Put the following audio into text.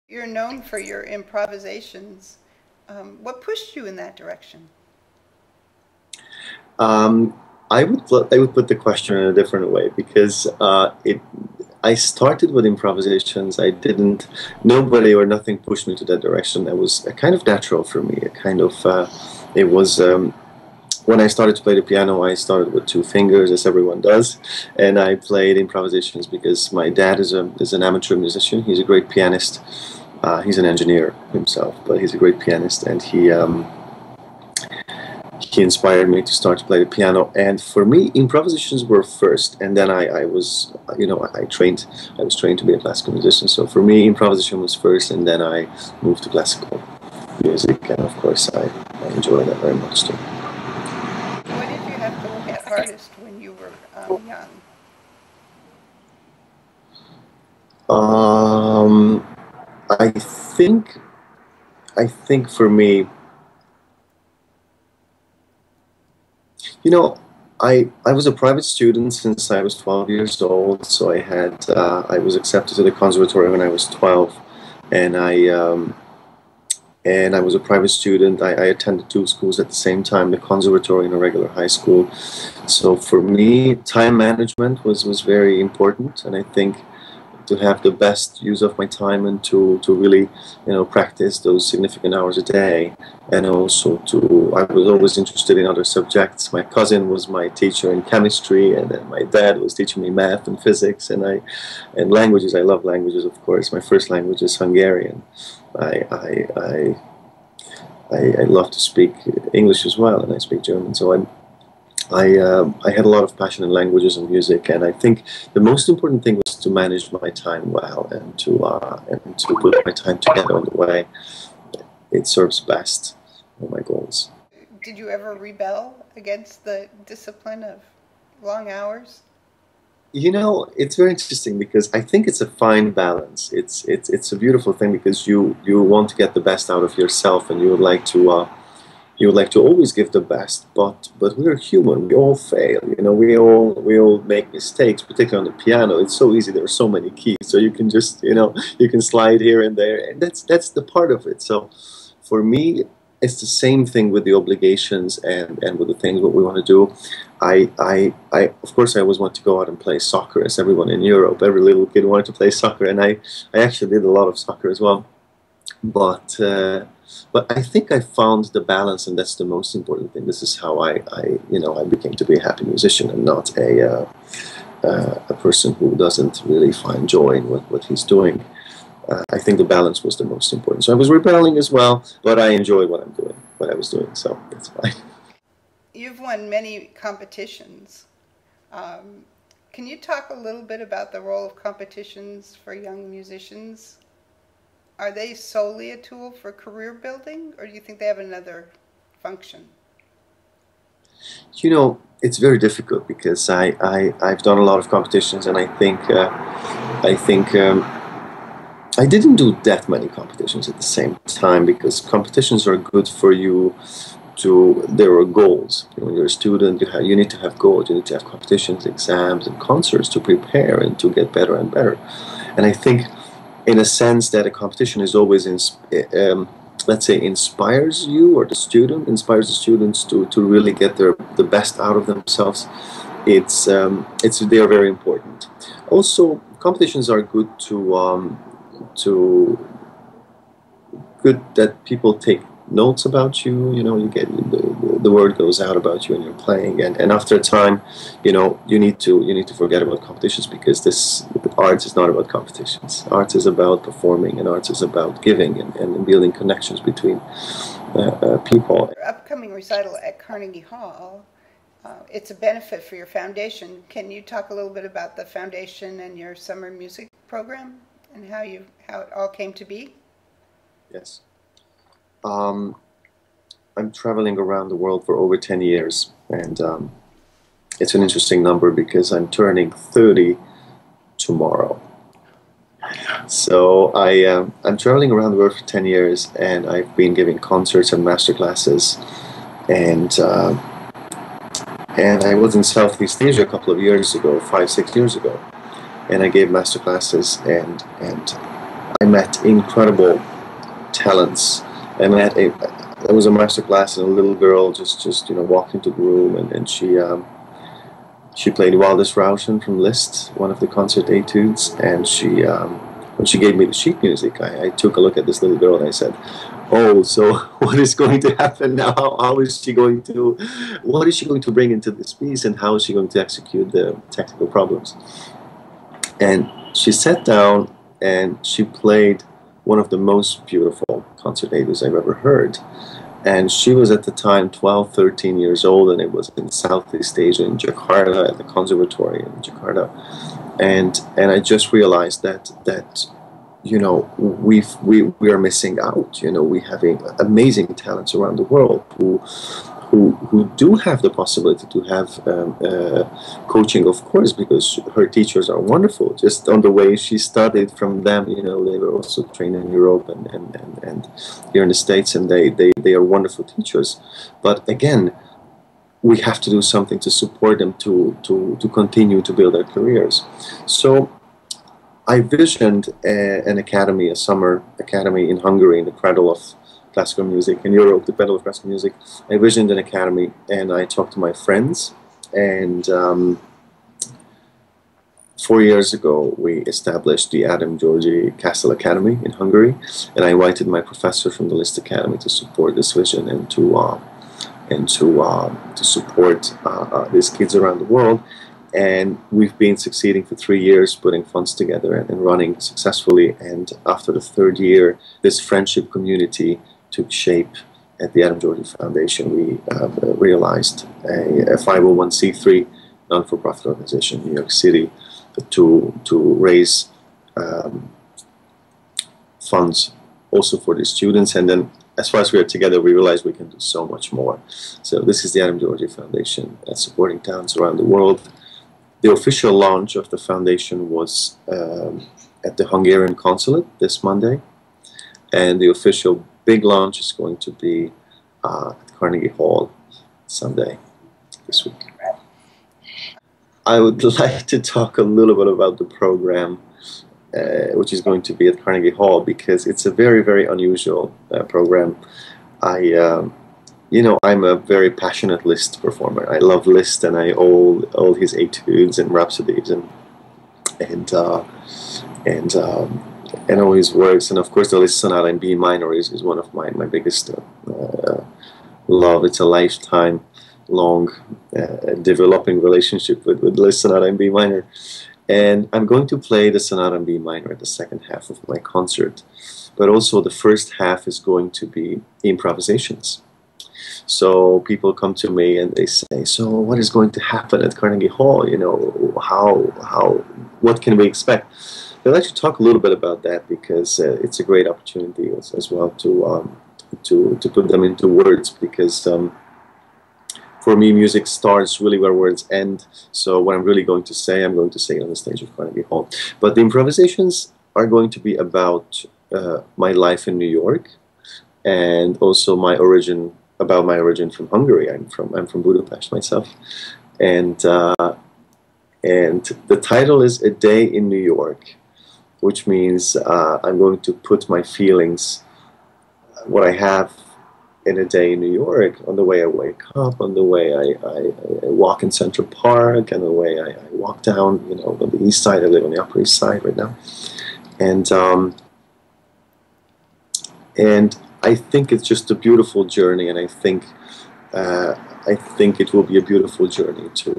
You're known for your improvisations. What pushed you in that direction? Um, I would put the question in a different way because I started with improvisations. I didn't Nobody or nothing pushed me to that direction. It was a kind of natural for me. A kind of it was When I started to play the piano, I started with two fingers, as everyone does, and I played improvisations because my dad is an amateur musician. He's a great pianist. He's an engineer himself, but he's a great pianist, and he inspired me to start to play the piano. And for me, improvisations were first, and then I was, I was trained to be a classical musician. So for me, improvisation was first, and then I moved to classical music, and of course, I enjoy that very much too. What did you have to look at hardest when you were young? Um, I think, I think for me, you know, I was a private student since I was 12 years old, so I was accepted to the conservatory when I was 12, and I was a private student. I attended two schools at the same time, the conservatory and a regular high school. So for me, time management was very important, and I think to have the best use of my time and to really, practice those significant hours a day. And also I was always interested in other subjects. My cousin was my teacher in chemistry, and then my dad was teaching me math and physics, and languages. I love languages, of course. My first language is Hungarian. I, I, I, I love to speak English as well, and I speak German. So I had a lot of passion in languages and music, and I think the most important thing was to manage my time well and to put my time together in the way it serves best for my goals. Did you ever rebel against the discipline of long hours? It's very interesting because I think it's a fine balance. It's a beautiful thing because you want to get the best out of yourself, and you would like to always give the best, but we're human. We all fail. We all make mistakes, particularly on the piano. It's so easy. There are so many keys, so you can just you can slide here and there, and that's the part of it. So for me, it's the same thing with the obligations and with the things what we want to do. Of course, I always want to go out and play soccer, as everyone in Europe. Every little kid wanted to play soccer, and I actually did a lot of soccer as well. But I think I found the balance, and that's the most important thing. This is how I became to be a happy musician and not a person who doesn't really find joy in what he's doing. I think the balance was the most important. So I was rebelling as well, but I enjoyed what I was doing, so that's fine. You've won many competitions. Can you talk a little bit about the role of competitions for young musicians? Are they solely a tool for career building, or do you think they have another function? It's very difficult because I've done a lot of competitions, and I think I didn't do that many competitions at the same time because competitions are good for you. There are goals. When you're a student, you need to have goals. You need to have competitions, exams, and concerts to prepare and to get better and better. And I think, in a sense, that a competition is always, let's say, inspires you, or the student inspires the students to really get the best out of themselves. They are very important. Also, competitions are to good that people take notes about you. You get the word goes out about you and you're playing, and after a time, you need to forget about competitions because this art is not about competitions. Art is about performing, and art is about giving and building connections between people. Your upcoming recital at Carnegie Hall, it's a benefit for your foundation. Can you talk a little bit about the foundation and your summer music program and how it all came to be? Yes. I'm traveling around the world for over 10 years, and it's an interesting number because I'm turning 30 tomorrow. So I'm traveling around the world for 10 years, and I've been giving concerts and master classes, and I was in Southeast Asia a couple of years ago, 5, 6 years ago, and I gave master classes, and I met incredible talents. I met there was a master class, and a little girl just walked into the room, and she played Wildest Rauschen from Liszt, one of the concert etudes, and when she gave me the sheet music, I took a look at this little girl and I said, "Oh, so what is going to happen now? What is she going to bring into this piece, and how is she going to execute the technical problems?" And she sat down and she played one of the most beautiful concert etudes I've ever heard. And she was at the time 12, 13 years old, and it was in Southeast Asia, in Jakarta, at the conservatory in Jakarta. And I just realized that we are missing out. We having amazing talents around the world who do have the possibility to have coaching, of course, because her teachers are wonderful. Just on the way she studied from them, they were also trained in Europe and here in the States, and they are wonderful teachers. But again, we have to do something to support them to continue to build their careers. So I visioned an academy, a summer academy in Hungary, in the cradle of classical music, in Europe, the cradle of classical music. I visioned an academy, and I talked to my friends, and 4 years ago we established the Adam Gyorgy Castle Academy in Hungary, and I invited my professor from the Liszt Academy to support this vision and to support these kids around the world. And we've been succeeding for 3 years, putting funds together and running successfully. And after the third year, this friendship community took shape at the Adam Gyorgy Foundation. We realized a 501c3 non-for-profit organization in New York City to raise funds also for the students. And then as far as we are together, we realize we can do so much more. So this is the Adam Gyorgy Foundation, supporting talents around the world. The official launch of the foundation was at the Hungarian consulate this Monday, and the official big launch is going to be at Carnegie Hall Sunday this week. I would like to talk a little bit about the program, which is going to be at Carnegie Hall, because it's a very, very unusual program. I'm a very passionate Liszt performer. I love Liszt, and all his etudes and rhapsodies and all his works. And of course, the Liszt Sonata in B minor is one of my biggest love. It's a lifetime long developing relationship with Liszt Sonata in B minor. And I'm going to play the Sonata in B minor at the second half of my concert. But also the first half is going to be improvisations. So people come to me and they say, "So what is going to happen at Carnegie Hall? What can we expect?" I'd like to talk a little bit about that, because it's a great opportunity as well to put them into words, because for me, music starts really where words end. So what I'm really going to say, I'm going to say it on the stage of Carnegie Hall. But the improvisations are going to be about my life in New York, and also about my origin from Hungary. I'm from Budapest myself, and the title is A Day in New York, which means I'm going to put my feelings, what I have in a day in New York, on the way I wake up, on the way I walk in Central Park, and the way I walk down, on the east side. I live on the Upper East Side right now, and I think it's just a beautiful journey, and I think it will be a beautiful journey to